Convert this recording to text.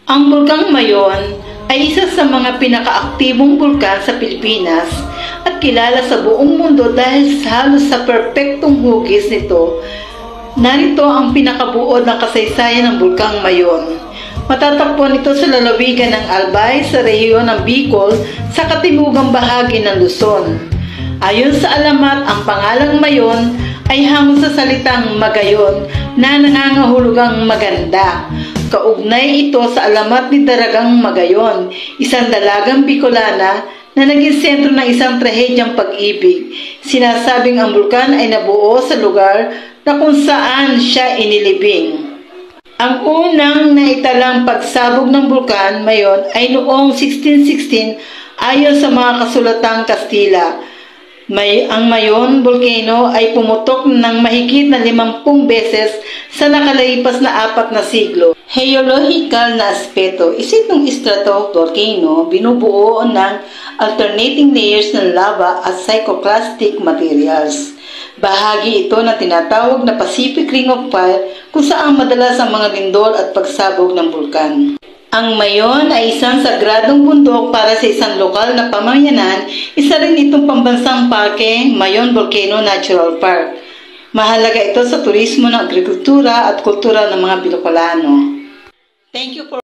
Ang Bulkang Mayon ay isa sa mga pinakaaktibong bulkan sa Pilipinas at kilala sa buong mundo dahil halos sa perpektong hugis nito. Narito ang pinakabuod ng kasaysayan ng Bulkang Mayon. Matatagpuan ito sa lalawigan ng Albay sa rehiyon ng Bicol sa katimugang bahagi ng Luzon. Ayon sa alamat, ang pangalang Mayon ay hango sa salitang Magayon na nangangahulugang maganda. Kaugnay ito sa alamat ni Daragang Magayon, isang dalagang Bicolana na naging sentro ng isang trahedyang pag-ibig. Sinasabing ang bulkan ay nabuo sa lugar na kung saan siya inilibing. Ang unang naitalang pagsabog ng Bulkan Mayon ay noong 1616 ayon sa mga kasulatang Kastila. Ang Mayon volcano ay pumutok ng mahigit na 50 beses sa nakalipas na 4 na siglo. Geological na aspeto, isitong stratovolcano, binubuo ng alternating layers ng lava at cycloclastic materials. Bahagi ito na tinatawag na Pacific Ring of Fire kung saan madalas ang mga lindol at pagsabog ng bulkan. Ang Mayon ay isang sagradong bundok para sa isang lokal na pamayanan. Isa rin itong pambansang parke, Mayon Volcano Natural Park. Mahalaga ito sa turismo ng agrikultura at kultura ng mga Bicolano. Thank you for